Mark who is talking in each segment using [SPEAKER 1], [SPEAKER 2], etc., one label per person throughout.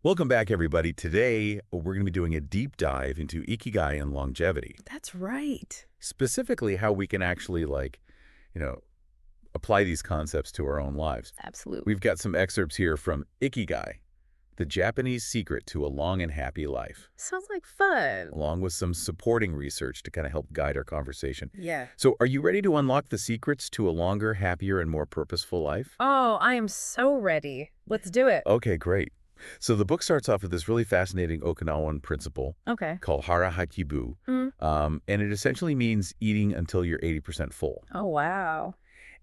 [SPEAKER 1] Welcome back, everybody. Today, we're going to be doing a deep dive into Ikigai and longevity,
[SPEAKER 2] That's right.
[SPEAKER 1] specifically how we can actually, you know, apply these concepts to our own lives.
[SPEAKER 2] Absolutely.
[SPEAKER 1] We've got some excerpts here from Ikigai, the Japanese secret to a long and happy life,
[SPEAKER 2] Sounds like fun.
[SPEAKER 1] along with some supporting research to kind of help guide our conversation.
[SPEAKER 2] Yeah.
[SPEAKER 1] So are you ready to unlock the secrets to a longer, happier, and more purposeful life?
[SPEAKER 2] Oh, I am so ready. Let's do it.
[SPEAKER 1] Okay, great. So the book starts off with this really fascinating Okinawan principle
[SPEAKER 2] Okay.
[SPEAKER 1] called hara hakibu,
[SPEAKER 2] Mm.
[SPEAKER 1] and it essentially means eating until you're 80% full.
[SPEAKER 2] Oh, wow.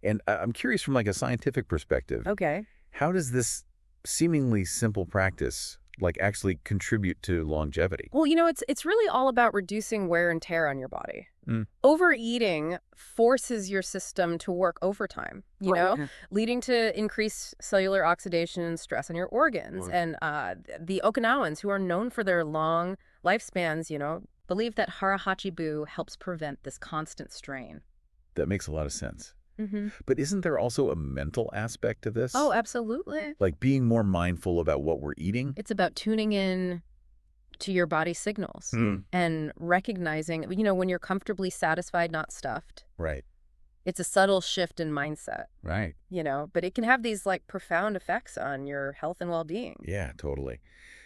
[SPEAKER 1] And I'm curious from a scientific perspective,
[SPEAKER 2] Okay.
[SPEAKER 1] how does this seemingly simple practice actually contribute to longevity?
[SPEAKER 2] Well, it's really all about reducing wear and tear on your body.
[SPEAKER 1] Mm.
[SPEAKER 2] Overeating forces your system to work overtime,
[SPEAKER 1] Right.
[SPEAKER 2] leading to increased cellular oxidation and stress on your organs.
[SPEAKER 1] Right.
[SPEAKER 2] And the Okinawans, who are known for their long lifespans, believe that hara hachibu helps prevent this constant strain.
[SPEAKER 1] That makes a lot of sense.
[SPEAKER 2] Mm-hmm.
[SPEAKER 1] But isn't there also a mental aspect to this?
[SPEAKER 2] Oh, absolutely.
[SPEAKER 1] Like being more mindful about what we're eating?
[SPEAKER 2] It's about tuning in to your body signals
[SPEAKER 1] Mm.
[SPEAKER 2] and recognizing, when you're comfortably satisfied, not stuffed.
[SPEAKER 1] Right,
[SPEAKER 2] It's a subtle shift in mindset,
[SPEAKER 1] right.
[SPEAKER 2] but it can have these profound effects on your health and well-being.
[SPEAKER 1] Yeah, totally.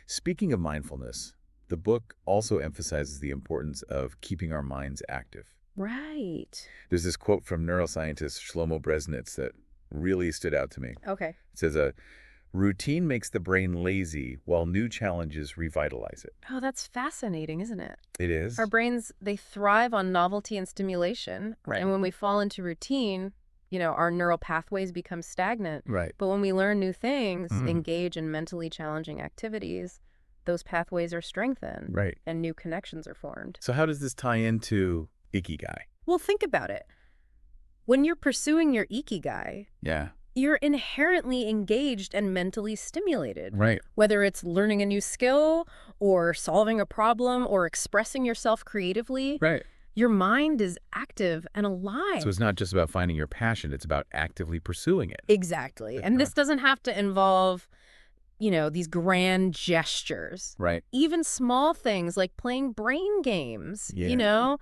[SPEAKER 1] Speaking of mindfulness, the book also emphasizes the importance of keeping our minds active.
[SPEAKER 2] Right.
[SPEAKER 1] There's this quote from neuroscientist Shlomo Bresnitz that really stood out to me.
[SPEAKER 2] Okay.
[SPEAKER 1] It says, "A routine makes the brain lazy while new challenges revitalize it."
[SPEAKER 2] Oh, that's fascinating, isn't it?
[SPEAKER 1] It is?
[SPEAKER 2] Our brains, they thrive on novelty and stimulation.
[SPEAKER 1] Right.
[SPEAKER 2] And when we fall into routine, our neural pathways become stagnant.
[SPEAKER 1] Right.
[SPEAKER 2] But when we learn new things,
[SPEAKER 1] Mhm.
[SPEAKER 2] engage in mentally challenging activities, those pathways are strengthened
[SPEAKER 1] Right.
[SPEAKER 2] and new connections are formed.
[SPEAKER 1] So how does this tie into Ikigai?
[SPEAKER 2] Well, think about it. When you're pursuing your Ikigai,
[SPEAKER 1] Yeah.
[SPEAKER 2] you're inherently engaged and mentally stimulated.
[SPEAKER 1] Right.
[SPEAKER 2] Whether it's learning a new skill or solving a problem or expressing yourself creatively,
[SPEAKER 1] Right.
[SPEAKER 2] your mind is active and alive.
[SPEAKER 1] So it's not just about finding your passion, it's about actively pursuing it.
[SPEAKER 2] Exactly. And this doesn't have to involve, these grand gestures.
[SPEAKER 1] Right.
[SPEAKER 2] Even small things like playing brain games,
[SPEAKER 1] Yeah.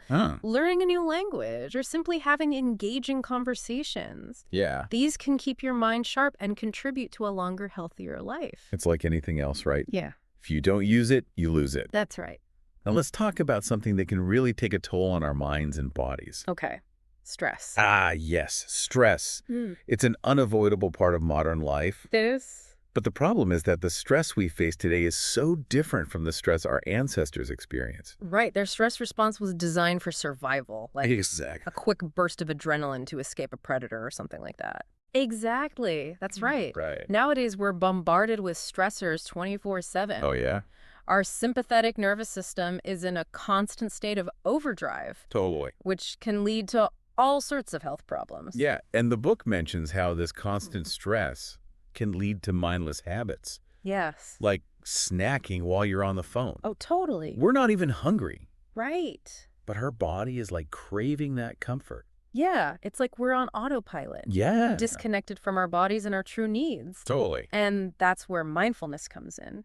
[SPEAKER 2] learning a new language, or simply having engaging conversations.
[SPEAKER 1] Yeah.
[SPEAKER 2] These can keep your mind sharp and contribute to a longer, healthier life.
[SPEAKER 1] It's like anything else, right?
[SPEAKER 2] Yeah,
[SPEAKER 1] If you don't use it, you lose it.
[SPEAKER 2] that's right.
[SPEAKER 1] Now let's talk about something that can really take a toll on our minds and bodies.
[SPEAKER 2] Okay. Stress.
[SPEAKER 1] Ah, yes, stress.
[SPEAKER 2] Mm.
[SPEAKER 1] It's an unavoidable part of modern life.
[SPEAKER 2] This?
[SPEAKER 1] But the problem is that the stress we face today is so different from the stress our ancestors experienced.
[SPEAKER 2] Right. Their stress response was designed for survival, like
[SPEAKER 1] Exactly.
[SPEAKER 2] a quick burst of adrenaline to escape a predator or something like that. Exactly. That's right.
[SPEAKER 1] Right.
[SPEAKER 2] Nowadays, we're bombarded with stressors 24/7.
[SPEAKER 1] Oh, yeah?
[SPEAKER 2] Our sympathetic nervous system is in a constant state of overdrive,
[SPEAKER 1] Totally.
[SPEAKER 2] which can lead to all sorts of health problems.
[SPEAKER 1] Yeah, and the book mentions how this constant stress can lead to mindless habits,
[SPEAKER 2] Yes.
[SPEAKER 1] like snacking while you're on the phone.
[SPEAKER 2] Oh, totally.
[SPEAKER 1] We're not even hungry,
[SPEAKER 2] Right.
[SPEAKER 1] but our body is craving that comfort.
[SPEAKER 2] Yeah. It's like we're on autopilot,
[SPEAKER 1] Yeah.
[SPEAKER 2] disconnected from our bodies and our true needs.
[SPEAKER 1] Totally.
[SPEAKER 2] And that's where mindfulness comes in,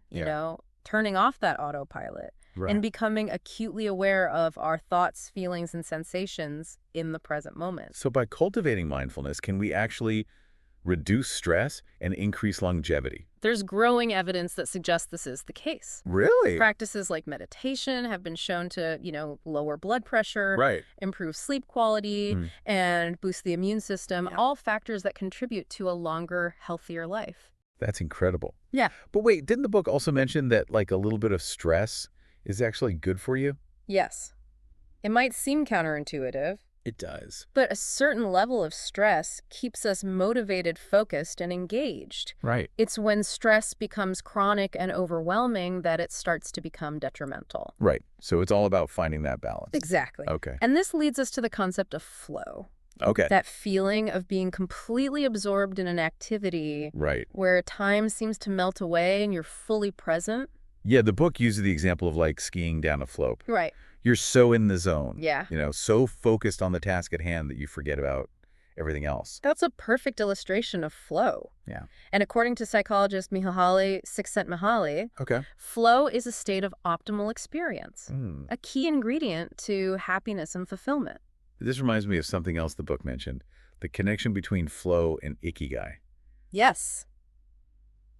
[SPEAKER 2] turning off that autopilot
[SPEAKER 1] Right.
[SPEAKER 2] and becoming acutely aware of our thoughts, feelings, and sensations in the present moment.
[SPEAKER 1] So by cultivating mindfulness, can we actually reduce stress and increase longevity?
[SPEAKER 2] There's growing evidence that suggests this is the case.
[SPEAKER 1] Really?
[SPEAKER 2] Practices like meditation have been shown to, lower blood pressure,
[SPEAKER 1] Right.
[SPEAKER 2] improve sleep quality,
[SPEAKER 1] Mm.
[SPEAKER 2] and boost the immune system,
[SPEAKER 1] Yeah.
[SPEAKER 2] all factors that contribute to a longer, healthier life.
[SPEAKER 1] That's incredible.
[SPEAKER 2] Yeah.
[SPEAKER 1] But wait, didn't the book also mention that a little bit of stress is actually good for you?
[SPEAKER 2] Yes. It might seem counterintuitive,
[SPEAKER 1] It does.
[SPEAKER 2] but a certain level of stress keeps us motivated, focused, and engaged.
[SPEAKER 1] Right.
[SPEAKER 2] It's when stress becomes chronic and overwhelming that it starts to become detrimental.
[SPEAKER 1] Right. So it's all about finding that balance.
[SPEAKER 2] Exactly.
[SPEAKER 1] Okay.
[SPEAKER 2] And this leads us to the concept of flow.
[SPEAKER 1] Okay.
[SPEAKER 2] That feeling of being completely absorbed in an activity
[SPEAKER 1] Right.
[SPEAKER 2] where time seems to melt away and you're fully present.
[SPEAKER 1] Yeah, the book uses the example of skiing down a slope.
[SPEAKER 2] Right.
[SPEAKER 1] You're so in the zone.
[SPEAKER 2] Yeah.
[SPEAKER 1] So focused on the task at hand that you forget about everything else.
[SPEAKER 2] That's a perfect illustration of flow.
[SPEAKER 1] Yeah.
[SPEAKER 2] And according to psychologist Mihaly Csikszentmihalyi,
[SPEAKER 1] Okay.
[SPEAKER 2] flow is a state of optimal experience,
[SPEAKER 1] Hmm.
[SPEAKER 2] a key ingredient to happiness and fulfillment.
[SPEAKER 1] This reminds me of something else the book mentioned, the connection between flow and Ikigai.
[SPEAKER 2] Yes.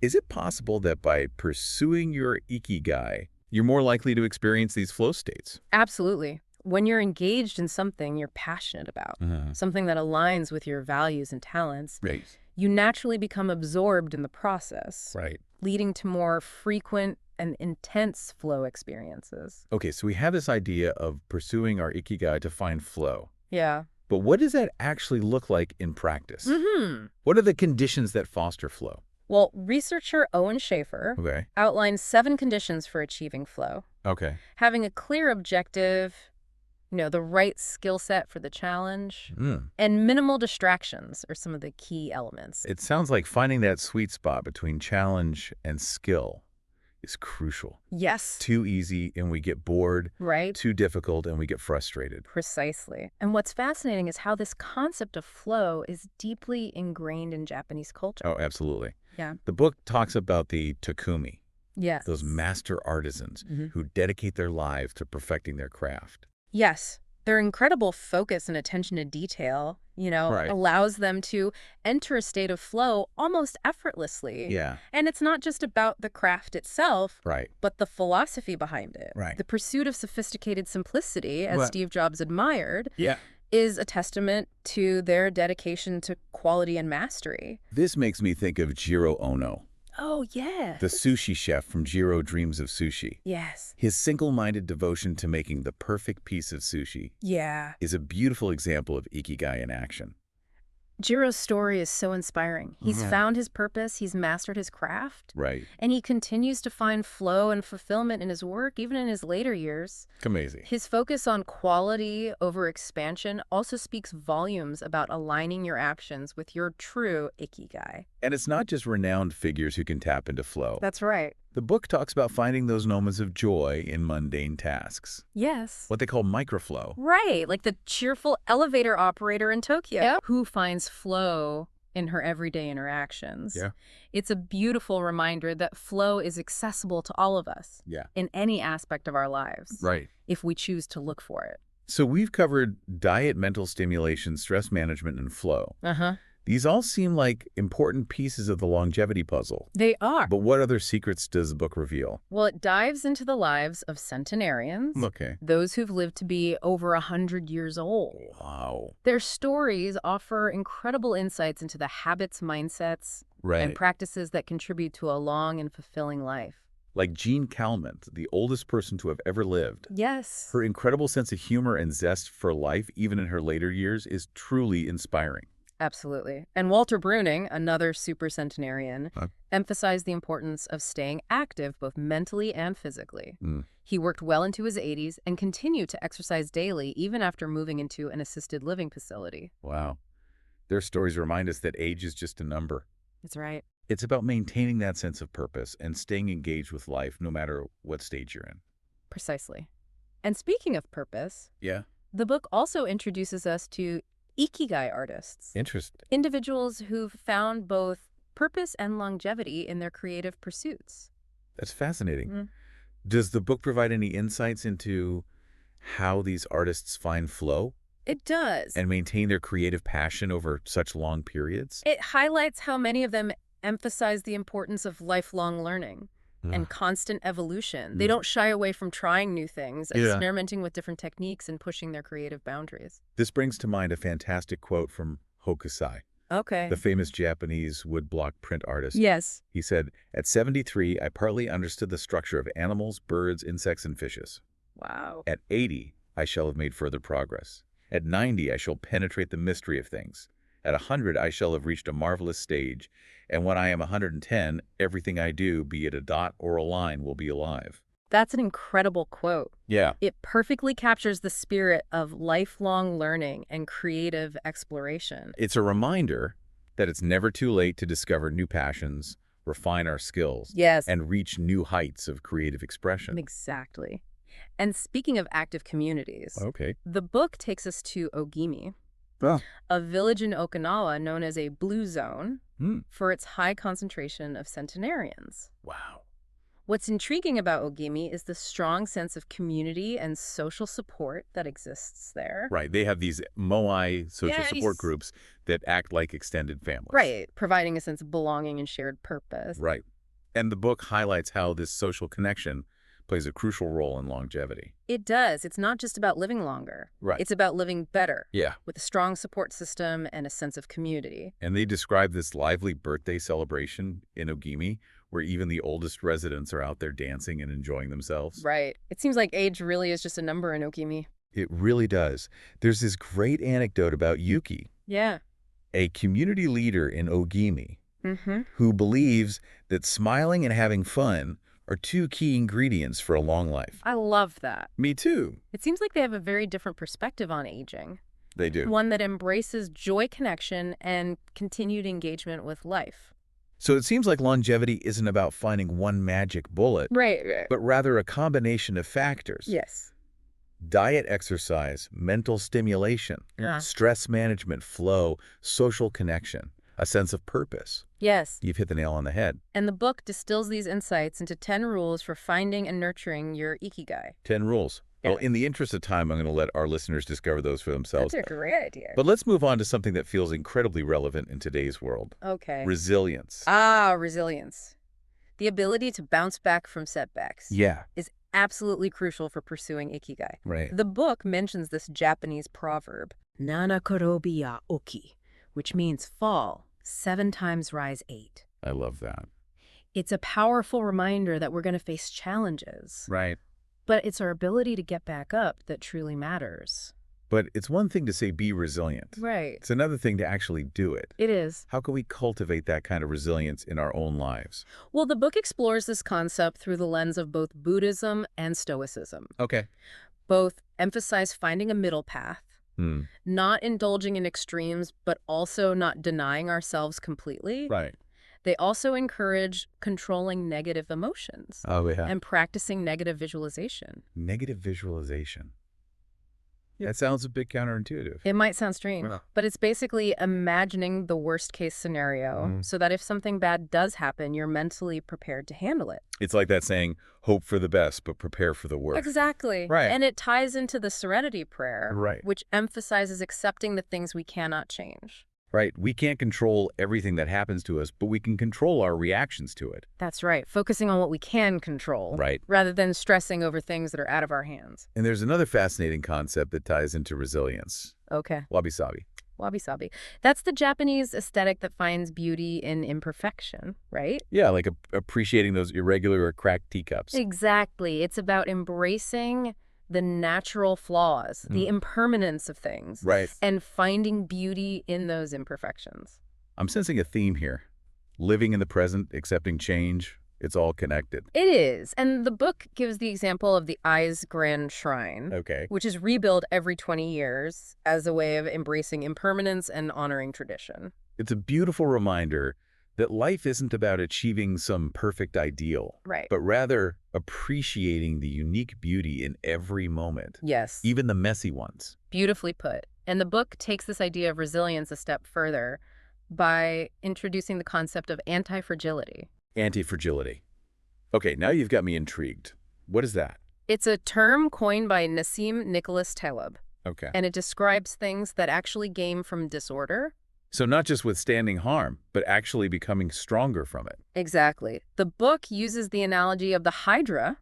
[SPEAKER 1] Is it possible that by pursuing your Ikigai, you're more likely to experience these flow states?
[SPEAKER 2] Absolutely. When you're engaged in something you're passionate about, something that aligns with your values and talents,
[SPEAKER 1] Right.
[SPEAKER 2] you naturally become absorbed in the process,
[SPEAKER 1] Right.
[SPEAKER 2] leading to more frequent and intense flow experiences.
[SPEAKER 1] Okay, so we have this idea of pursuing our Ikigai to find flow.
[SPEAKER 2] Yeah.
[SPEAKER 1] But what does that actually look like in practice?
[SPEAKER 2] Mm-hmm.
[SPEAKER 1] What are the conditions that foster flow?
[SPEAKER 2] Well, researcher Owen Schaefer
[SPEAKER 1] Okay.
[SPEAKER 2] outlines 7 conditions for achieving flow.
[SPEAKER 1] Okay.
[SPEAKER 2] Having a clear objective, the right skill set for the challenge, and minimal distractions are some of the key elements.
[SPEAKER 1] It sounds like finding that sweet spot between challenge and skill is crucial.
[SPEAKER 2] Yes.
[SPEAKER 1] Too easy and we get bored.
[SPEAKER 2] Right?
[SPEAKER 1] Too difficult and we get frustrated.
[SPEAKER 2] Precisely. And what's fascinating is how this concept of flow is deeply ingrained in Japanese culture.
[SPEAKER 1] Oh, absolutely.
[SPEAKER 2] Yeah.
[SPEAKER 1] The book talks about the takumi,
[SPEAKER 2] Yes.
[SPEAKER 1] those master artisans who dedicate their lives to perfecting their craft.
[SPEAKER 2] Yes. Their incredible focus and attention to detail,
[SPEAKER 1] Right.
[SPEAKER 2] allows them to enter a state of flow almost effortlessly.
[SPEAKER 1] Yeah.
[SPEAKER 2] And it's not just about the craft itself,
[SPEAKER 1] Right.
[SPEAKER 2] but the philosophy behind it.
[SPEAKER 1] Right.
[SPEAKER 2] The pursuit of sophisticated simplicity, as
[SPEAKER 1] Right.
[SPEAKER 2] Steve Jobs admired,
[SPEAKER 1] Yeah.
[SPEAKER 2] is a testament to their dedication to quality and mastery.
[SPEAKER 1] This makes me think of Jiro Ono,
[SPEAKER 2] Oh, yeah.
[SPEAKER 1] the sushi chef from Jiro Dreams of Sushi.
[SPEAKER 2] Yes.
[SPEAKER 1] His single-minded devotion to making the perfect piece of sushi
[SPEAKER 2] Yeah.
[SPEAKER 1] is a beautiful example of Ikigai in action.
[SPEAKER 2] Jiro's story is so inspiring. He's found his purpose, he's mastered his craft,
[SPEAKER 1] Right.
[SPEAKER 2] and he continues to find flow and fulfillment in his work, even in his later years.
[SPEAKER 1] Amazing.
[SPEAKER 2] His focus on quality over expansion also speaks volumes about aligning your actions with your true Ikigai.
[SPEAKER 1] And it's not just renowned figures who can tap into flow.
[SPEAKER 2] That's right.
[SPEAKER 1] The book talks about finding those moments of joy in mundane tasks,
[SPEAKER 2] Yes.
[SPEAKER 1] what they call microflow.
[SPEAKER 2] Right, like the cheerful elevator operator in Tokyo who finds flow in her everyday interactions.
[SPEAKER 1] Yeah.
[SPEAKER 2] It's a beautiful reminder that flow is accessible to all of us
[SPEAKER 1] Yeah.
[SPEAKER 2] in any aspect of our lives,
[SPEAKER 1] Right.
[SPEAKER 2] if we choose to look for it.
[SPEAKER 1] So we've covered diet, mental stimulation, stress management, and flow.
[SPEAKER 2] Uh-huh.
[SPEAKER 1] These all seem like important pieces of the longevity puzzle.
[SPEAKER 2] They are.
[SPEAKER 1] But what other secrets does the book reveal?
[SPEAKER 2] Well, it dives into the lives of centenarians,
[SPEAKER 1] Okay.
[SPEAKER 2] those who've lived to be over 100 years old.
[SPEAKER 1] Wow.
[SPEAKER 2] Their stories offer incredible insights into the habits, mindsets,
[SPEAKER 1] Right.
[SPEAKER 2] and practices that contribute to a long and fulfilling life.
[SPEAKER 1] Like Jean Calment, the oldest person to have ever lived.
[SPEAKER 2] Yes.
[SPEAKER 1] Her incredible sense of humor and zest for life, even in her later years, is truly inspiring.
[SPEAKER 2] Absolutely. And Walter Bruning, another super centenarian, emphasized the importance of staying active both mentally and physically. He worked well into his 80s and continued to exercise daily even after moving into an assisted living facility.
[SPEAKER 1] Wow. Their stories remind us that age is just a number.
[SPEAKER 2] That's right.
[SPEAKER 1] It's about maintaining that sense of purpose and staying engaged with life no matter what stage you're in.
[SPEAKER 2] Precisely. And speaking of purpose,
[SPEAKER 1] Yeah.
[SPEAKER 2] the book also introduces us to Ikigai artists,
[SPEAKER 1] Interesting.
[SPEAKER 2] individuals who've found both purpose and longevity in their creative pursuits.
[SPEAKER 1] That's fascinating.
[SPEAKER 2] Mm.
[SPEAKER 1] Does the book provide any insights into how these artists find flow
[SPEAKER 2] It does.
[SPEAKER 1] and maintain their creative passion over such long periods?
[SPEAKER 2] It highlights how many of them emphasize the importance of lifelong learning and constant evolution. They don't shy away from trying new things, experimenting with different techniques, and pushing their creative boundaries.
[SPEAKER 1] This brings to mind a fantastic quote from Hokusai,
[SPEAKER 2] Okay.
[SPEAKER 1] the famous Japanese woodblock print artist.
[SPEAKER 2] Yes.
[SPEAKER 1] He said, "At 73, I partly understood the structure of animals, birds, insects, and fishes.
[SPEAKER 2] Wow.
[SPEAKER 1] At 80, I shall have made further progress. At 90, I shall penetrate the mystery of things. At 100, I shall have reached a marvelous stage. And when I am 110, everything I do, be it a dot or a line, will be alive."
[SPEAKER 2] That's an incredible quote.
[SPEAKER 1] Yeah.
[SPEAKER 2] It perfectly captures the spirit of lifelong learning and creative exploration.
[SPEAKER 1] It's a reminder that it's never too late to discover new passions, refine our skills,
[SPEAKER 2] Yes.
[SPEAKER 1] and reach new heights of creative expression.
[SPEAKER 2] Exactly. And speaking of active communities,
[SPEAKER 1] Okay.
[SPEAKER 2] the book takes us to Ogimi,
[SPEAKER 1] Oh.
[SPEAKER 2] a village in Okinawa known as a blue zone
[SPEAKER 1] Hmm.
[SPEAKER 2] for its high concentration of centenarians.
[SPEAKER 1] Wow.
[SPEAKER 2] What's intriguing about Ogimi is the strong sense of community and social support that exists there.
[SPEAKER 1] Right. They have these moai social support
[SPEAKER 2] Yes.
[SPEAKER 1] groups that act like extended families.
[SPEAKER 2] Right, providing a sense of belonging and shared purpose.
[SPEAKER 1] Right. And the book highlights how this social connection plays a crucial role in longevity.
[SPEAKER 2] It does. It's not just about living longer.
[SPEAKER 1] Right.
[SPEAKER 2] It's about living better.
[SPEAKER 1] Yeah.
[SPEAKER 2] With a strong support system and a sense of community.
[SPEAKER 1] And they describe this lively birthday celebration in Ogimi, where even the oldest residents are out there dancing and enjoying themselves.
[SPEAKER 2] Right. It seems like age really is just a number in Ogimi.
[SPEAKER 1] It really does. There's this great anecdote about Yuki,
[SPEAKER 2] Yeah.
[SPEAKER 1] a community leader in Ogimi,
[SPEAKER 2] Mm-hmm.
[SPEAKER 1] who believes that smiling and having fun are two key ingredients for a long life.
[SPEAKER 2] I love that.
[SPEAKER 1] Me too.
[SPEAKER 2] It seems like they have a very different perspective on aging.
[SPEAKER 1] They do.
[SPEAKER 2] One that embraces joy, connection, and continued engagement with life.
[SPEAKER 1] So it seems like longevity isn't about finding one magic bullet,
[SPEAKER 2] Right.
[SPEAKER 1] but rather a combination of factors.
[SPEAKER 2] Yes.
[SPEAKER 1] Diet, exercise, mental stimulation, stress management, flow, social connection, a sense of purpose.
[SPEAKER 2] Yes.
[SPEAKER 1] You've hit the nail on the head.
[SPEAKER 2] And the book distills these insights into 10 rules for finding and nurturing your Ikigai.
[SPEAKER 1] 10 rules.
[SPEAKER 2] Yeah.
[SPEAKER 1] Well, in the interest of time, I'm going to let our listeners discover those for themselves.
[SPEAKER 2] That's a great idea.
[SPEAKER 1] But let's move on to something that feels incredibly relevant in today's world.
[SPEAKER 2] Okay.
[SPEAKER 1] Resilience.
[SPEAKER 2] Resilience. The ability to bounce back from setbacks
[SPEAKER 1] Yeah.
[SPEAKER 2] is absolutely crucial for pursuing Ikigai.
[SPEAKER 1] Right.
[SPEAKER 2] The book mentions this Japanese proverb, Nanakorobi ya oki, which means fall, 7 times rise 8.
[SPEAKER 1] I love that.
[SPEAKER 2] It's a powerful reminder that we're going to face challenges,
[SPEAKER 1] Right.
[SPEAKER 2] but it's our ability to get back up that truly matters.
[SPEAKER 1] But it's one thing to say be resilient.
[SPEAKER 2] Right.
[SPEAKER 1] It's another thing to actually do it.
[SPEAKER 2] It is.
[SPEAKER 1] How can we cultivate that kind of resilience in our own lives?
[SPEAKER 2] Well, the book explores this concept through the lens of both Buddhism and Stoicism.
[SPEAKER 1] Okay.
[SPEAKER 2] Both emphasize finding a middle path, not indulging in extremes, but also not denying ourselves completely.
[SPEAKER 1] Right.
[SPEAKER 2] They also encourage controlling negative emotions
[SPEAKER 1] Oh, yeah.
[SPEAKER 2] and practicing negative visualization.
[SPEAKER 1] Negative visualization. That sounds a bit counterintuitive.
[SPEAKER 2] It might sound strange,
[SPEAKER 1] Yeah.
[SPEAKER 2] but it's basically imagining the worst-case scenario so that if something bad does happen, you're mentally prepared to handle it.
[SPEAKER 1] It's like that saying, hope for the best, but prepare for the worst.
[SPEAKER 2] Exactly.
[SPEAKER 1] Right.
[SPEAKER 2] And it ties into the Serenity Prayer,
[SPEAKER 1] Right.
[SPEAKER 2] which emphasizes accepting the things we cannot change.
[SPEAKER 1] Right. We can't control everything that happens to us, but we can control our reactions to it.
[SPEAKER 2] That's right. Focusing on what we can control.
[SPEAKER 1] Right.
[SPEAKER 2] Rather than stressing over things that are out of our hands.
[SPEAKER 1] And there's another fascinating concept that ties into resilience.
[SPEAKER 2] Okay.
[SPEAKER 1] Wabi-sabi.
[SPEAKER 2] Wabi-sabi. That's the Japanese aesthetic that finds beauty in imperfection, right?
[SPEAKER 1] Yeah, like appreciating those irregular or cracked teacups.
[SPEAKER 2] Exactly. It's about embracing the natural flaws, the impermanence of things.
[SPEAKER 1] Right.
[SPEAKER 2] And finding beauty in those imperfections.
[SPEAKER 1] I'm sensing a theme here. Living in the present, accepting change, it's all connected.
[SPEAKER 2] It is. And the book gives the example of the Ai's Grand Shrine,
[SPEAKER 1] Okay.
[SPEAKER 2] which is rebuilt every 20 years as a way of embracing impermanence and honoring tradition.
[SPEAKER 1] It's a beautiful reminder that life isn't about achieving some perfect ideal,
[SPEAKER 2] Right.
[SPEAKER 1] but rather appreciating the unique beauty in every moment,
[SPEAKER 2] Yes.
[SPEAKER 1] even the messy ones.
[SPEAKER 2] Beautifully put. And the book takes this idea of resilience a step further by introducing the concept of anti-fragility.
[SPEAKER 1] Anti-fragility. Okay, now you've got me intrigued. What is that?
[SPEAKER 2] It's a term coined by Nassim Nicholas Taleb,
[SPEAKER 1] Okay.
[SPEAKER 2] and it describes things that actually game from disorder.
[SPEAKER 1] So not just withstanding harm, but actually becoming stronger from it.
[SPEAKER 2] Exactly. The book uses the analogy of the Hydra,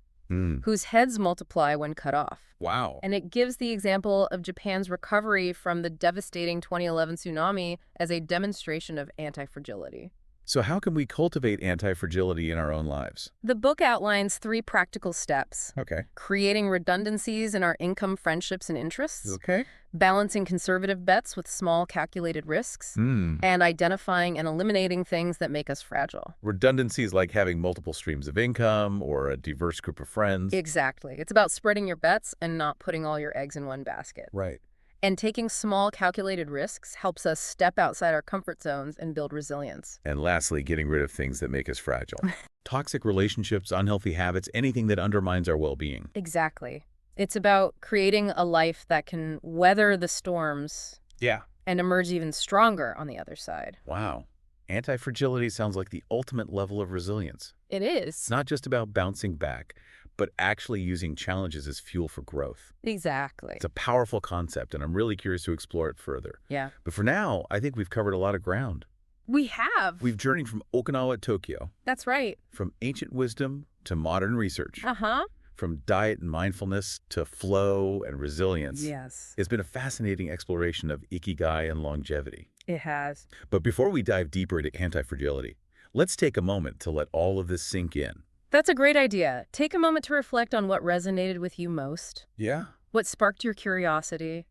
[SPEAKER 2] whose heads multiply when cut off.
[SPEAKER 1] Wow.
[SPEAKER 2] And it gives the example of Japan's recovery from the devastating 2011 tsunami as a demonstration of anti-fragility.
[SPEAKER 1] So how can we cultivate anti-fragility in our own lives?
[SPEAKER 2] The book outlines 3 practical steps.
[SPEAKER 1] Okay.
[SPEAKER 2] Creating redundancies in our income, friendships, and interests.
[SPEAKER 1] Okay.
[SPEAKER 2] Balancing conservative bets with small calculated risks. And identifying and eliminating things that make us fragile.
[SPEAKER 1] Redundancies like having multiple streams of income or a diverse group of friends.
[SPEAKER 2] Exactly. It's about spreading your bets and not putting all your eggs in one basket.
[SPEAKER 1] Right.
[SPEAKER 2] And taking small calculated risks helps us step outside our comfort zones and build resilience.
[SPEAKER 1] And lastly, getting rid of things that make us fragile. Toxic relationships, unhealthy habits, anything that undermines our well-being.
[SPEAKER 2] Exactly. It's about creating a life that can weather the storms.
[SPEAKER 1] Yeah.
[SPEAKER 2] and emerge even stronger on the other side.
[SPEAKER 1] Wow. Anti-fragility sounds like the ultimate level of resilience.
[SPEAKER 2] It is.
[SPEAKER 1] It's not just about bouncing back, but actually using challenges as fuel for growth.
[SPEAKER 2] Exactly.
[SPEAKER 1] It's a powerful concept, and I'm really curious to explore it further.
[SPEAKER 2] Yeah.
[SPEAKER 1] But for now, I think we've covered a lot of ground.
[SPEAKER 2] We have.
[SPEAKER 1] We've journeyed from Okinawa to Tokyo,
[SPEAKER 2] That's right.
[SPEAKER 1] from ancient wisdom to modern research,
[SPEAKER 2] Uh-huh.
[SPEAKER 1] from diet and mindfulness to flow and resilience.
[SPEAKER 2] Yes,
[SPEAKER 1] It's been a fascinating exploration of Ikigai and longevity.
[SPEAKER 2] it has.
[SPEAKER 1] But before we dive deeper into anti-fragility, let's take a moment to let all of this sink in.
[SPEAKER 2] That's a great idea. Take a moment to reflect on what resonated with you most,
[SPEAKER 1] Yeah?
[SPEAKER 2] what sparked your curiosity,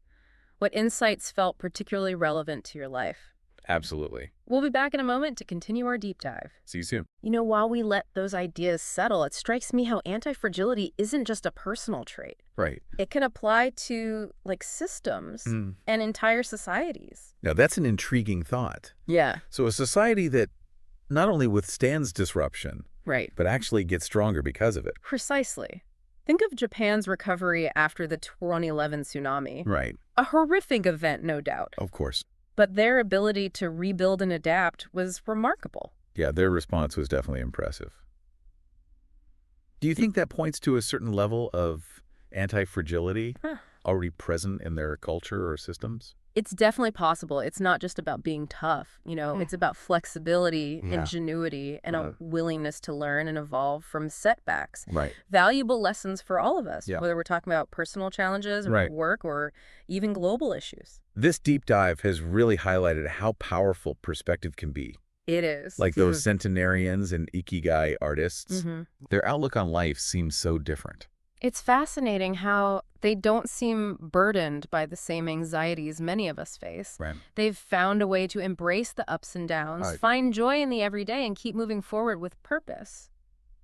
[SPEAKER 2] what insights felt particularly relevant to your life.
[SPEAKER 1] Absolutely.
[SPEAKER 2] We'll be back in a moment to continue our deep dive.
[SPEAKER 1] See you soon.
[SPEAKER 2] While we let those ideas settle, it strikes me how anti-fragility isn't just a personal trait.
[SPEAKER 1] Right.
[SPEAKER 2] It can apply to, systems and entire societies.
[SPEAKER 1] Now, that's an intriguing thought.
[SPEAKER 2] Yeah.
[SPEAKER 1] So a society that not only withstands disruption,
[SPEAKER 2] Right.
[SPEAKER 1] but actually gets stronger because of it.
[SPEAKER 2] Precisely. Think of Japan's recovery after the 2011 tsunami.
[SPEAKER 1] Right.
[SPEAKER 2] A horrific event, no doubt.
[SPEAKER 1] Of course.
[SPEAKER 2] But their ability to rebuild and adapt was remarkable.
[SPEAKER 1] Yeah, their response was definitely impressive. Do you think that points to a certain level of anti-fragility already present in their culture or systems?
[SPEAKER 2] It's definitely possible. It's not just about being tough. It's about flexibility, ingenuity, and a willingness to learn and evolve from setbacks.
[SPEAKER 1] Right.
[SPEAKER 2] Valuable lessons for all of us,
[SPEAKER 1] Yeah.
[SPEAKER 2] whether we're talking about personal challenges,
[SPEAKER 1] Right.
[SPEAKER 2] work, or even global issues.
[SPEAKER 1] This deep dive has really highlighted how powerful perspective can be.
[SPEAKER 2] It is.
[SPEAKER 1] Like those centenarians and Ikigai artists,
[SPEAKER 2] Mhm.
[SPEAKER 1] their outlook on life seems so different.
[SPEAKER 2] It's fascinating how they don't seem burdened by the same anxieties many of us face.
[SPEAKER 1] Right.
[SPEAKER 2] They've found a way to embrace the ups and downs,
[SPEAKER 1] Right.
[SPEAKER 2] find joy in the everyday, and keep moving forward with purpose.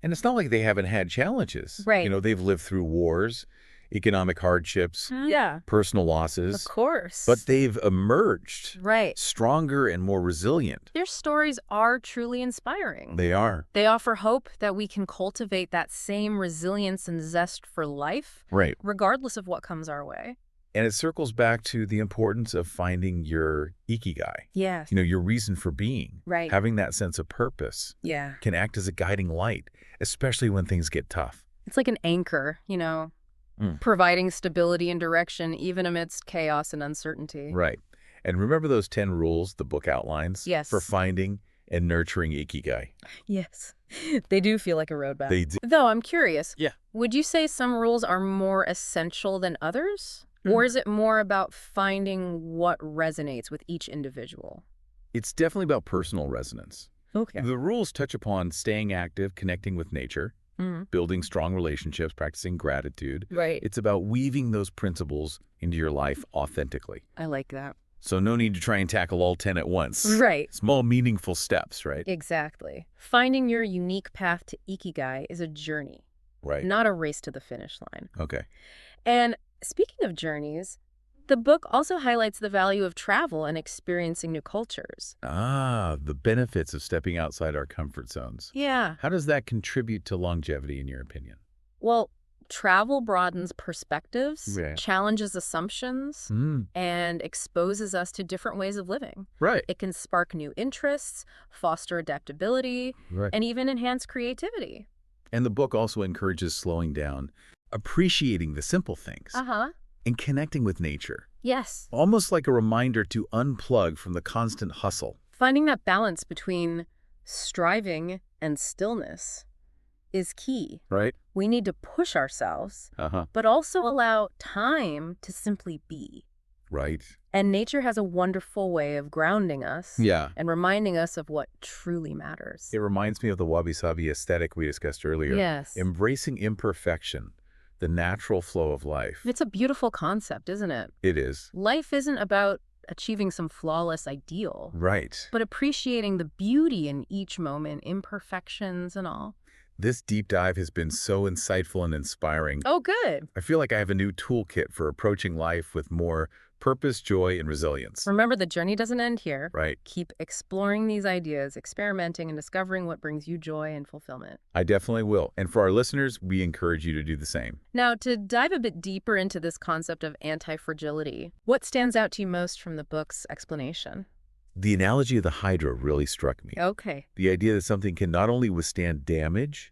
[SPEAKER 1] And it's not like they haven't had challenges.
[SPEAKER 2] Right.
[SPEAKER 1] They've lived through wars, economic hardships,
[SPEAKER 2] Yeah.
[SPEAKER 1] personal
[SPEAKER 2] Of
[SPEAKER 1] losses,
[SPEAKER 2] course.
[SPEAKER 1] but they've emerged
[SPEAKER 2] Right.
[SPEAKER 1] stronger and more resilient.
[SPEAKER 2] Their stories are truly inspiring.
[SPEAKER 1] They are.
[SPEAKER 2] They offer hope that we can cultivate that same resilience and zest for life,
[SPEAKER 1] Right.
[SPEAKER 2] regardless of what comes our way.
[SPEAKER 1] And it circles back to the importance of finding your Ikigai,
[SPEAKER 2] Yes.
[SPEAKER 1] your reason for being.
[SPEAKER 2] Right.
[SPEAKER 1] Having that sense of purpose
[SPEAKER 2] Yeah.
[SPEAKER 1] can act as a guiding light, especially when things get tough.
[SPEAKER 2] It's like an anchor, providing stability and direction even amidst chaos and uncertainty.
[SPEAKER 1] Right. And remember those 10 rules the book outlines?
[SPEAKER 2] Yes.
[SPEAKER 1] For finding and nurturing Ikigai.
[SPEAKER 2] Yes. They do feel like a roadmap.
[SPEAKER 1] They do.
[SPEAKER 2] Though I'm curious,
[SPEAKER 1] Yeah.
[SPEAKER 2] would you say some rules are more essential than others? Or is it more about finding what resonates with each individual?
[SPEAKER 1] It's definitely about personal resonance.
[SPEAKER 2] Okay.
[SPEAKER 1] The rules touch upon staying active, connecting with nature, building strong relationships, practicing gratitude.
[SPEAKER 2] Right.
[SPEAKER 1] It's about weaving those principles into your life authentically.
[SPEAKER 2] I like that.
[SPEAKER 1] So no need to try and tackle all 10 at once.
[SPEAKER 2] Right.
[SPEAKER 1] Small, meaningful steps, right?
[SPEAKER 2] Exactly. Finding your unique path to Ikigai is a journey,
[SPEAKER 1] Right.
[SPEAKER 2] not a race to the finish line.
[SPEAKER 1] Okay.
[SPEAKER 2] And speaking of journeys, the book also highlights the value of travel and experiencing new cultures.
[SPEAKER 1] The benefits of stepping outside our comfort zones.
[SPEAKER 2] Yeah.
[SPEAKER 1] How does that contribute to longevity, in your opinion?
[SPEAKER 2] Well, travel broadens perspectives,
[SPEAKER 1] Yeah.
[SPEAKER 2] challenges assumptions, and exposes us to different ways of living.
[SPEAKER 1] Right.
[SPEAKER 2] It can spark new interests, foster adaptability,
[SPEAKER 1] Right.
[SPEAKER 2] and even enhance creativity.
[SPEAKER 1] And the book also encourages slowing down, appreciating the simple things,
[SPEAKER 2] Uh-huh.
[SPEAKER 1] and connecting with nature.
[SPEAKER 2] Yes.
[SPEAKER 1] Almost like a reminder to unplug from the constant hustle.
[SPEAKER 2] Finding that balance between striving and stillness is key.
[SPEAKER 1] Right?
[SPEAKER 2] We need to push ourselves,
[SPEAKER 1] Uh-huh.
[SPEAKER 2] but also allow time to simply be.
[SPEAKER 1] Right.
[SPEAKER 2] And nature has a wonderful way of grounding us
[SPEAKER 1] Yeah.
[SPEAKER 2] and reminding us of what truly matters.
[SPEAKER 1] It reminds me of the wabi-sabi aesthetic we discussed earlier.
[SPEAKER 2] Yes.
[SPEAKER 1] Embracing imperfection, the natural flow of life.
[SPEAKER 2] It's a beautiful concept, isn't it?
[SPEAKER 1] It is.
[SPEAKER 2] Life isn't about achieving some flawless ideal,
[SPEAKER 1] Right.
[SPEAKER 2] but appreciating the beauty in each moment, imperfections and all.
[SPEAKER 1] This deep dive has been so insightful and inspiring.
[SPEAKER 2] Oh, good.
[SPEAKER 1] I feel like I have a new toolkit for approaching life with more purpose, joy, and resilience.
[SPEAKER 2] Remember, the journey doesn't end here.
[SPEAKER 1] Right.
[SPEAKER 2] Keep exploring these ideas, experimenting, and discovering what brings you joy and fulfillment.
[SPEAKER 1] I definitely will. And for our listeners, we encourage you to do the same.
[SPEAKER 2] Now, to dive a bit deeper into this concept of anti-fragility, what stands out to you most from the book's explanation?
[SPEAKER 1] The analogy of the Hydra really struck me.
[SPEAKER 2] Okay.
[SPEAKER 1] The idea that something can not only withstand damage,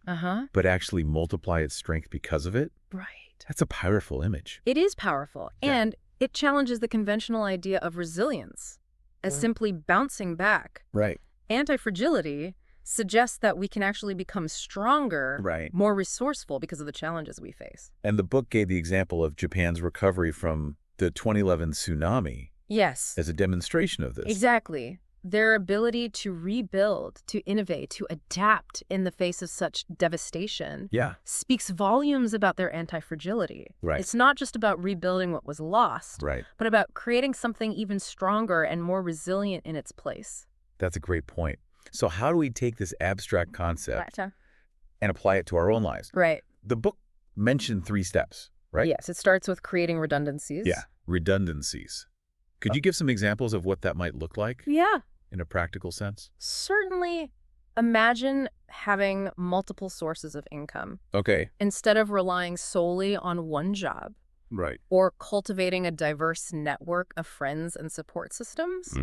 [SPEAKER 1] but actually multiply its strength because of it.
[SPEAKER 2] Right.
[SPEAKER 1] That's a powerful image.
[SPEAKER 2] It is powerful, and it challenges the conventional idea of resilience as simply bouncing back.
[SPEAKER 1] Right.
[SPEAKER 2] Anti-fragility suggests that we can actually become stronger, more resourceful because of the challenges we face.
[SPEAKER 1] And the book gave the example of Japan's recovery from the 2011 tsunami.
[SPEAKER 2] Yes.
[SPEAKER 1] As a demonstration of this.
[SPEAKER 2] Exactly. Their ability to rebuild, to innovate, to adapt in the face of such devastation speaks volumes about their anti-fragility.
[SPEAKER 1] Right.
[SPEAKER 2] It's not just about rebuilding what was lost, but about creating something even stronger and more resilient in its place.
[SPEAKER 1] That's a great point. So how do we take this abstract concept and apply it to our own lives?
[SPEAKER 2] Right.
[SPEAKER 1] The book mentioned 3 steps, right?
[SPEAKER 2] Yes, it starts with creating redundancies.
[SPEAKER 1] Yeah, redundancies. Could you give some examples of what that might look like?
[SPEAKER 2] Yeah.
[SPEAKER 1] In a practical sense?
[SPEAKER 2] Certainly. Imagine having multiple sources of income.
[SPEAKER 1] Okay.
[SPEAKER 2] Instead of relying solely on one job.
[SPEAKER 1] Right.
[SPEAKER 2] Or cultivating a diverse network of friends and support systems,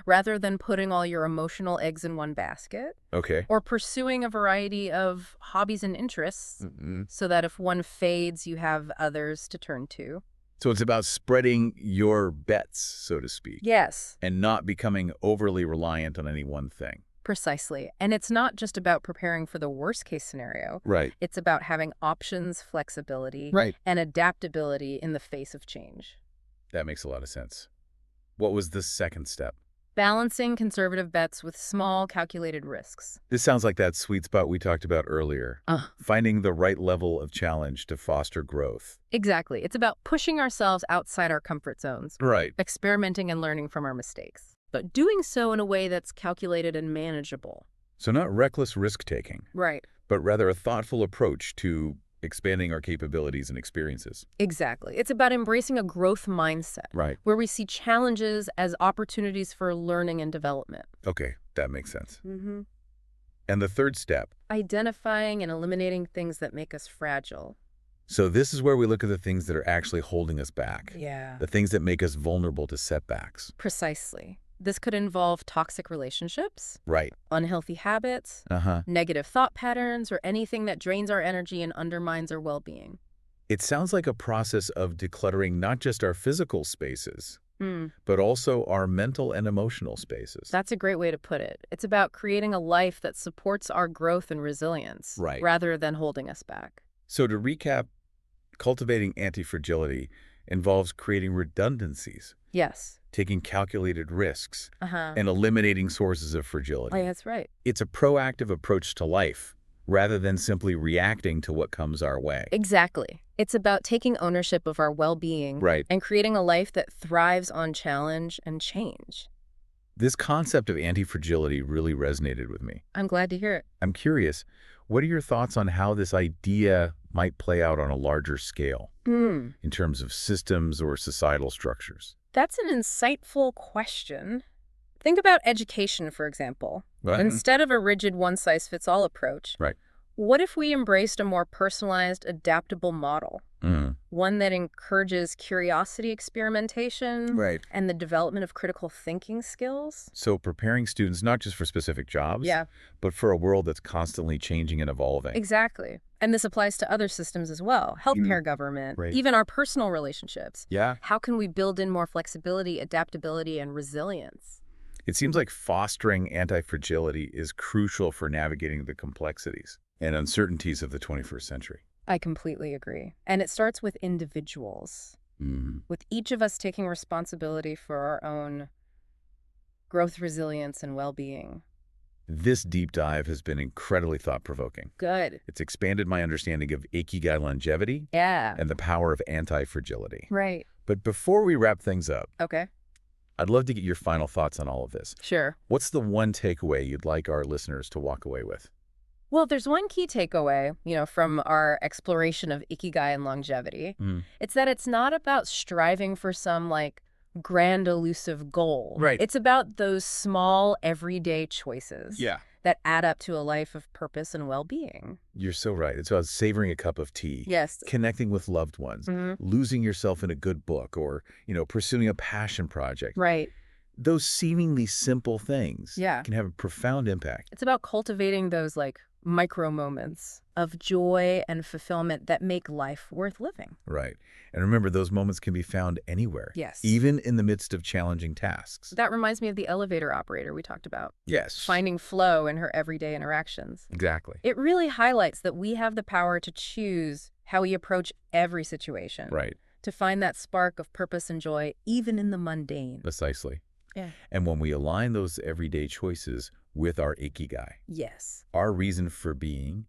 [SPEAKER 2] rather than putting all your emotional eggs in one basket.
[SPEAKER 1] Okay.
[SPEAKER 2] Or pursuing a variety of hobbies and interests, so that if one fades, you have others to turn to.
[SPEAKER 1] So it's about spreading your bets, so to speak.
[SPEAKER 2] Yes.
[SPEAKER 1] And not becoming overly reliant on any one thing.
[SPEAKER 2] Precisely. And it's not just about preparing for the worst case scenario.
[SPEAKER 1] Right.
[SPEAKER 2] It's about having options, flexibility, and adaptability in the face of change.
[SPEAKER 1] That makes a lot of sense. What was the second step?
[SPEAKER 2] Balancing conservative bets with small, calculated risks.
[SPEAKER 1] This sounds like that sweet spot we talked about earlier. Finding the right level of challenge to foster growth.
[SPEAKER 2] Exactly. It's about pushing ourselves outside our comfort zones.
[SPEAKER 1] Right.
[SPEAKER 2] Experimenting and learning from our mistakes. But doing so in a way that's calculated and manageable.
[SPEAKER 1] So not reckless risk-taking.
[SPEAKER 2] Right.
[SPEAKER 1] But rather a thoughtful approach to expanding our capabilities and experiences.
[SPEAKER 2] Exactly. It's about embracing a growth mindset.
[SPEAKER 1] Right.
[SPEAKER 2] Where we see challenges as opportunities for learning and development.
[SPEAKER 1] Okay, that makes sense. And the third step?
[SPEAKER 2] Identifying and eliminating things that make us fragile.
[SPEAKER 1] So this is where we look at the things that are actually holding us back.
[SPEAKER 2] Yeah.
[SPEAKER 1] The things that make us vulnerable to setbacks.
[SPEAKER 2] Precisely. This could involve toxic relationships,
[SPEAKER 1] Right.
[SPEAKER 2] unhealthy habits, negative thought patterns, or anything that drains our energy and undermines our well-being.
[SPEAKER 1] It sounds like a process of decluttering not just our physical spaces, but also our mental and emotional spaces.
[SPEAKER 2] That's a great way to put it. It's about creating a life that supports our growth and resilience, rather than holding us back.
[SPEAKER 1] So to recap, cultivating anti-fragility involves creating redundancies.
[SPEAKER 2] Yes.
[SPEAKER 1] Taking calculated risks, and eliminating sources of fragility.
[SPEAKER 2] Oh, that's right.
[SPEAKER 1] It's a proactive approach to life, rather than simply reacting to what comes our way.
[SPEAKER 2] Exactly. It's about taking ownership of our well-being and creating a life that thrives on challenge and change.
[SPEAKER 1] This concept of anti-fragility really resonated with me.
[SPEAKER 2] I'm glad to hear it.
[SPEAKER 1] I'm curious, what are your thoughts on how this idea might play out on a larger scale, in terms of systems or societal structures?
[SPEAKER 2] That's an insightful question. Think about education, for example. Instead of a rigid one-size-fits-all approach, what if we embraced a more personalized, adaptable model? One that encourages curiosity, experimentation, and the development of critical thinking skills?
[SPEAKER 1] So preparing students not just for specific jobs, but for a world that's constantly changing and evolving.
[SPEAKER 2] Exactly. And this applies to other systems as well. Healthcare, government, even our personal relationships. How can we build in more flexibility, adaptability, and resilience?
[SPEAKER 1] It seems like fostering anti-fragility is crucial for navigating the complexities and uncertainties of the 21st century.
[SPEAKER 2] I completely agree. And it starts with individuals, with each of us taking responsibility for our own growth, resilience, and well-being.
[SPEAKER 1] This deep dive has been incredibly thought-provoking.
[SPEAKER 2] Good.
[SPEAKER 1] It's expanded my understanding of Ikigai longevity and the power of anti-fragility.
[SPEAKER 2] Right.
[SPEAKER 1] But before we wrap things up,
[SPEAKER 2] okay,
[SPEAKER 1] I'd love to get your final thoughts on all of this.
[SPEAKER 2] Sure.
[SPEAKER 1] What's the one takeaway you'd like our listeners to walk away with?
[SPEAKER 2] Well, there's one key takeaway, from our exploration of Ikigai and longevity. It's that it's not about striving for some, grand elusive goal.
[SPEAKER 1] Right.
[SPEAKER 2] It's about those small, everyday choices that add up to a life of purpose and well-being.
[SPEAKER 1] You're so right. It's about savoring a cup of tea,
[SPEAKER 2] Yes.
[SPEAKER 1] connecting with loved ones, losing yourself in a good book, or, pursuing a passion project.
[SPEAKER 2] Right.
[SPEAKER 1] Those seemingly simple things
[SPEAKER 2] Yeah.
[SPEAKER 1] can have a profound impact.
[SPEAKER 2] It's about cultivating those, micro moments of joy and fulfillment that make life worth living.
[SPEAKER 1] Right. And remember, those moments can be found anywhere.
[SPEAKER 2] Yes.
[SPEAKER 1] Even in the midst of challenging tasks.
[SPEAKER 2] That reminds me of the elevator operator we talked about.
[SPEAKER 1] Yes.
[SPEAKER 2] Finding flow in her everyday interactions.
[SPEAKER 1] Exactly.
[SPEAKER 2] It really highlights that we have the power to choose how we approach every situation.
[SPEAKER 1] Right.
[SPEAKER 2] To find that spark of purpose and joy, even in the mundane.
[SPEAKER 1] Precisely.
[SPEAKER 2] Yeah.
[SPEAKER 1] And when we align those everyday choices with our Ikigai,
[SPEAKER 2] Yes.
[SPEAKER 1] our reason for being,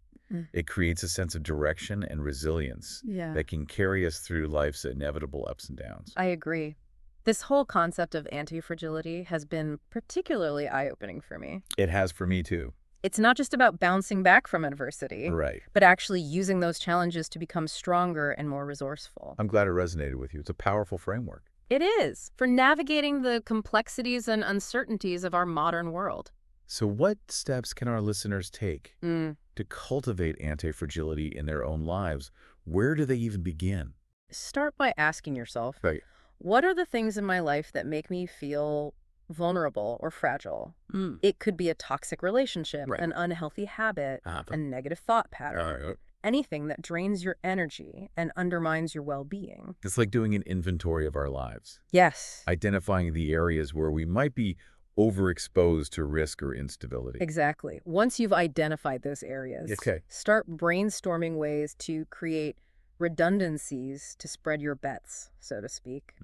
[SPEAKER 1] it creates a sense of direction and resilience that can carry us through life's inevitable ups and downs.
[SPEAKER 2] I agree. This whole concept of anti-fragility has been particularly eye-opening for me.
[SPEAKER 1] It has for me, too.
[SPEAKER 2] It's not just about bouncing back from adversity,
[SPEAKER 1] Right.
[SPEAKER 2] but actually using those challenges to become stronger and more resourceful.
[SPEAKER 1] I'm glad it resonated with you. It's a powerful framework.
[SPEAKER 2] It is, for navigating the complexities and uncertainties of our modern world.
[SPEAKER 1] So what steps can our listeners take to cultivate anti-fragility in their own lives? Where do they even begin?
[SPEAKER 2] Start by asking yourself,
[SPEAKER 1] Right.
[SPEAKER 2] what are the things in my life that make me feel vulnerable or fragile? It could be a toxic relationship,
[SPEAKER 1] Right.
[SPEAKER 2] an unhealthy habit, a negative thought pattern, anything that drains your energy and undermines your well-being.
[SPEAKER 1] It's like doing an inventory of our lives,
[SPEAKER 2] Yes.
[SPEAKER 1] identifying the areas where we might be overexposed to risk or instability.
[SPEAKER 2] Exactly. Once you've identified those areas, start brainstorming ways to create redundancies to spread your bets, so to speak.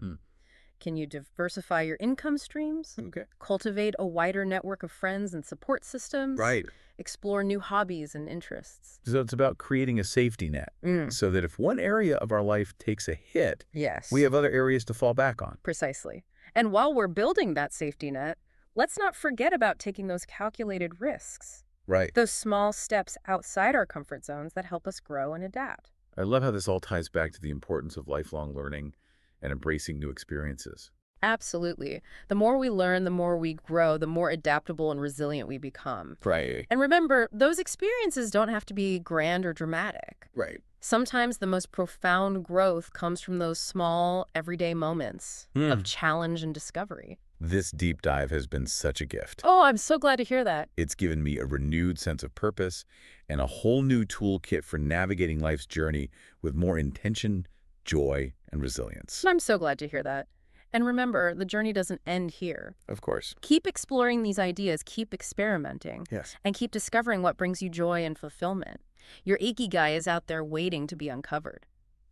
[SPEAKER 2] Can you diversify your income streams? Cultivate a wider network of friends and support systems?
[SPEAKER 1] Right.
[SPEAKER 2] Explore new hobbies and interests.
[SPEAKER 1] So it's about creating a safety net so that if one area of our life takes a hit,
[SPEAKER 2] Yes.
[SPEAKER 1] we have other areas to fall back on.
[SPEAKER 2] Precisely. And while we're building that safety net, let's not forget about taking those calculated risks.
[SPEAKER 1] Right.
[SPEAKER 2] Those small steps outside our comfort zones that help us grow and adapt.
[SPEAKER 1] I love how this all ties back to the importance of lifelong learning and embracing new experiences.
[SPEAKER 2] Absolutely. The more we learn, the more we grow, the more adaptable and resilient we become.
[SPEAKER 1] Right.
[SPEAKER 2] And remember, those experiences don't have to be grand or dramatic.
[SPEAKER 1] Right.
[SPEAKER 2] Sometimes the most profound growth comes from those small, everyday moments of challenge and discovery.
[SPEAKER 1] This deep dive has been such a gift.
[SPEAKER 2] Oh, I'm so glad to hear that.
[SPEAKER 1] It's given me a renewed sense of purpose and a whole new toolkit for navigating life's journey with more intention, joy, and resilience.
[SPEAKER 2] I'm so glad to hear that. And remember, the journey doesn't end here.
[SPEAKER 1] Of course.
[SPEAKER 2] Keep exploring these ideas, keep experimenting,
[SPEAKER 1] Yes.
[SPEAKER 2] and keep discovering what brings you joy and fulfillment. Your Ikigai is out there waiting to be uncovered.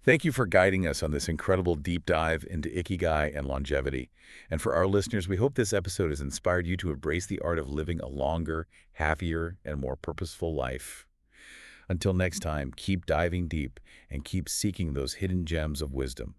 [SPEAKER 1] Thank you for guiding us on this incredible deep dive into Ikigai and longevity. And for our listeners, we hope this episode has inspired you to embrace the art of living a longer, happier, and more purposeful life. Until next time, keep diving deep and keep seeking those hidden gems of wisdom.